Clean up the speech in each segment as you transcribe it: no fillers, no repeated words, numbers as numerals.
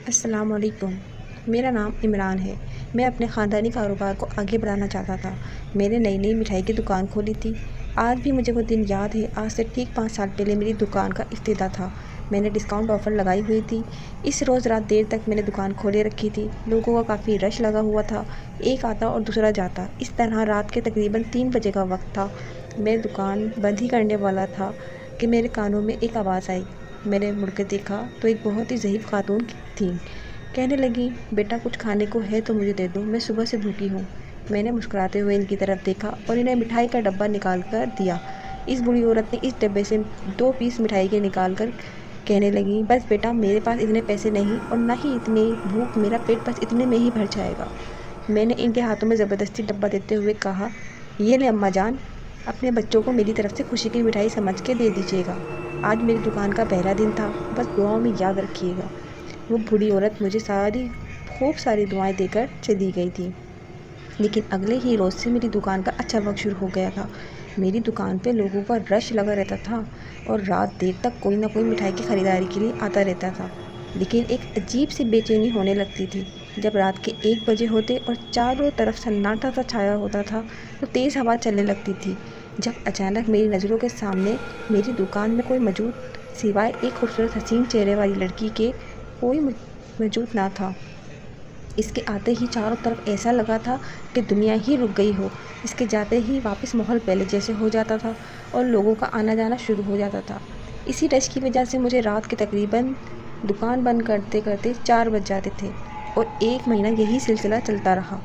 अस्सलाम वालेकुम। मेरा नाम इमरान है। मैं अपने ख़ानदानी कारोबार को आगे बढ़ाना चाहता था। मैंने नई मिठाई की दुकान खोली थी। आज भी मुझे वो दिन याद है। आज से ठीक 5 साल पहले मेरी दुकान का इफ्तिताह था। मैंने डिस्काउंट ऑफ़र लगाई हुई थी। इस रोज़ रात देर तक मैंने दुकान खोले रखी थी। लोगों का काफ़ी रश लगा हुआ था। एक आता और दूसरा जाता। इस तरह रात के तकरीबन 3 बजे का वक्त था। मैं दुकान बंद ही करने वाला था कि मेरे कानों में एक आवाज़ आई। मैंने मुड़ के देखा तो एक बहुत ही ज़ईफ़ खातून थी। कहने लगी, बेटा कुछ खाने को है तो मुझे दे दो, मैं सुबह से भूखी हूँ। मैंने मुस्कुराते हुए इनकी तरफ देखा और इन्हें मिठाई का डब्बा निकाल कर दिया। इस बूढ़ी औरत ने इस डब्बे से 2 पीस मिठाई के निकाल कर कहने लगी, बस बेटा मेरे पास इतने पैसे नहीं और ना ही इतनी भूख, मेरा पेट बस इतने में ही भर जाएगा। मैंने इनके हाथों में ज़बरदस्ती डब्बा देते हुए कहा, ये ले अम्मा जान, अपने बच्चों को मेरी तरफ से खुशी की मिठाई समझ के दे दीजिएगा। आज मेरी दुकान का पहला दिन था, बस दुआओं में याद रखिएगा। वो बूढ़ी औरत मुझे खूब सारी दुआएं देकर चली गई थी। लेकिन अगले ही रोज़ से मेरी दुकान का अच्छा वक्त शुरू हो गया था। मेरी दुकान पे लोगों का रश लगा रहता था और रात देर तक कोई ना कोई मिठाई की ख़रीदारी के लिए आता रहता था। लेकिन एक अजीब सी बेचैनी होने लगती थी जब रात के 1 बजे होते और चारों तरफ सन्नाटा सा छाया होता था तो तेज़ हवा चलने लगती थी। जब अचानक मेरी नज़रों के सामने मेरी दुकान में कोई मौजूद सिवाय एक खूबसूरत हसीन चेहरे वाली लड़की के कोई मौजूद ना था। इसके आते ही चारों तरफ ऐसा लगा था कि दुनिया ही रुक गई हो। इसके जाते ही वापस माहौल पहले जैसे हो जाता था और लोगों का आना जाना शुरू हो जाता था। इसी रश की वजह से मुझे रात के तकरीबन दुकान बंद करते करते 4 बज जाते थे और 1 महीना यही सिलसिला चलता रहा।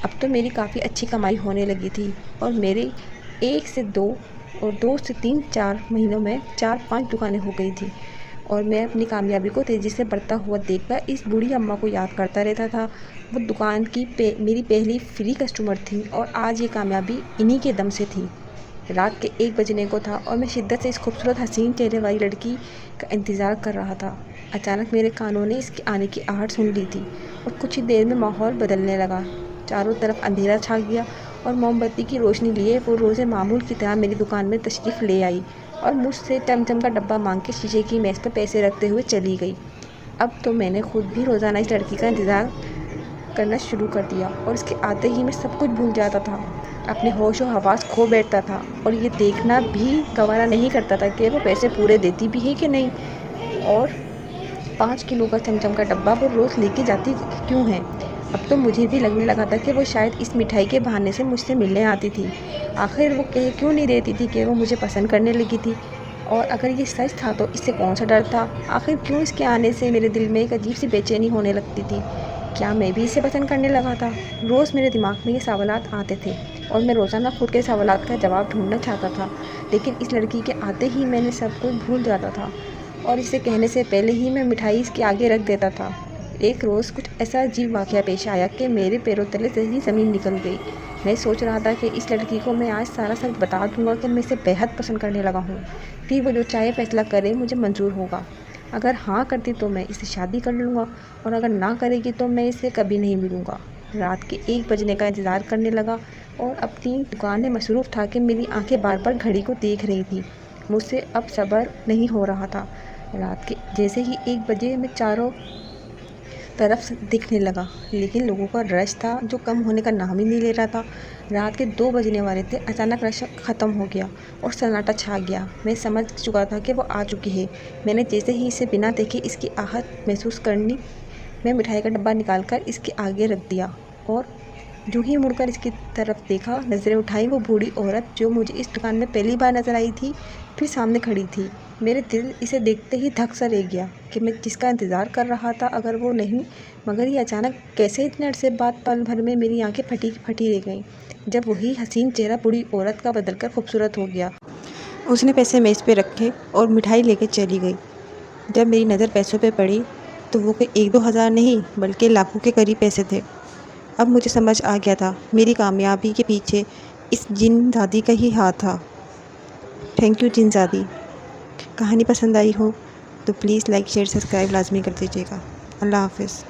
अब तो मेरी काफ़ी अच्छी कमाई होने लगी थी और मेरी 1 से 2 और 2 से 3-4 महीनों में 4-5 दुकानें हो गई थी। और मैं अपनी कामयाबी को तेज़ी से बढ़ता हुआ देखकर इस बूढ़ी अम्मा को याद करता रहता था। वो दुकान की मेरी पहली फ्री कस्टमर थी और आज ये कामयाबी इन्हीं के दम से थी। रात के 1 बजने को था और मैं शिद्दत से इस खूबसूरत हसीन चेहरे वाली लड़की का इंतज़ार कर रहा था। अचानक मेरे कानों ने इसके आने की आहट सुन ली थी और कुछ ही देर में माहौल बदलने लगा। चारों तरफ अंधेरा छा गया और मोमबत्ती की रोशनी लिए वो रोज़े मामूल की तरह मेरी दुकान में तशरीफ़ ले आई और मुझसे चमचम का डब्बा मांग के शीशे की मेज़ पर पैसे रखते हुए चली गई। अब तो मैंने खुद भी रोज़ाना इस लड़की का इंतज़ार करना शुरू कर दिया और इसके आते ही मैं सब कुछ भूल जाता था, अपने होश और हवास खो बैठता था और ये देखना भी गवारा नहीं करता था कि वो पैसे पूरे देती भी है कि नहीं और 5 किलो का चमचम का डब्बा वो रोज़ लेके जाती क्यों है। अब तो मुझे भी लगने लगा था कि वो शायद इस मिठाई के बहाने से मुझसे मिलने आती थी। आखिर वो कह क्यों नहीं देती थी कि वो मुझे पसंद करने लगी थी, और अगर ये सच था तो इससे कौन सा डर था। आखिर क्यों इसके आने से मेरे दिल में एक अजीब सी बेचैनी होने लगती थी। क्या मैं भी इसे पसंद करने लगा था। रोज़ मेरे दिमाग में ये सवालात आते थे और मैं रोज़ाना खुद के सवालात का जवाब ढूंढना चाहता था। लेकिन इस लड़की के आते ही मैंने सब कुछ भूल जाता था और इसे कहने से पहले ही मैं मिठाई इसके आगे रख देता था। एक रोज़ कुछ ऐसा अजीब वाक़या पेश आया कि मेरे पैरों तले से ही ज़मीन निकल गई। मैं सोच रहा था कि इस लड़की को मैं आज सारा सच बता दूंगा कि मैं इसे बेहद पसंद करने लगा हूँ। फिर वो जो चाहे फ़ैसला करे मुझे मंजूर होगा। अगर हाँ करती तो मैं इससे शादी कर लूँगा और अगर ना करेगी तो मैं इससे कभी नहीं मिलूँगा। रात के 1 बजने का इंतज़ार करने लगा और अपनी दुकान में मसरूफ़ था कि मेरी आंखें बार बार घड़ी को देख रही थी। मुझसे अब सब्र नहीं हो रहा था। रात के जैसे ही 1 बजे मैं चारों तरफ दिखने लगा, लेकिन लोगों का रश था जो कम होने का नाम ही नहीं ले रहा था। रात के 2 बजने वाले थे। अचानक रश ख़त्म हो गया और सन्नाटा छा गया। मैं समझ चुका था कि वो आ चुकी है। मैंने जैसे ही इसे बिना देखे इसकी आहट महसूस करनी, मैं मिठाई का डब्बा निकाल कर इसके आगे रख दिया और जो ही मुड़कर इसकी तरफ देखा, नज़रें उठाई, वो बूढ़ी औरत जो मुझे इस दुकान में पहली बार नज़र आई थी फिर सामने खड़ी थी। मेरे दिल इसे देखते ही धक सा रह गया कि मैं जिसका इंतज़ार कर रहा था अगर वो नहीं, मगर ये अचानक कैसे इतने अरसे बाद पल भर में मेरी आंखें फटी फटी रह गईं जब वही हसीन चेहरा बूढ़ी औरत का बदलकर खूबसूरत हो गया। उसने पैसे मेज़ पे रखे और मिठाई लेके चली गई। जब मेरी नज़र पैसों पे पड़ी तो वो कोई 1-2 हज़ार नहीं बल्कि लाखों के करीब पैसे थे। अब मुझे समझ आ गया था मेरी कामयाबी के पीछे इस जिनज़ादी का ही हाथ था। थैंक यू जिनज़ादी। कहानी पसंद आई हो तो प्लीज़ लाइक शेयर सब्सक्राइब लाजमी कर दीजिएगा। अल्लाह हाफ़िज़।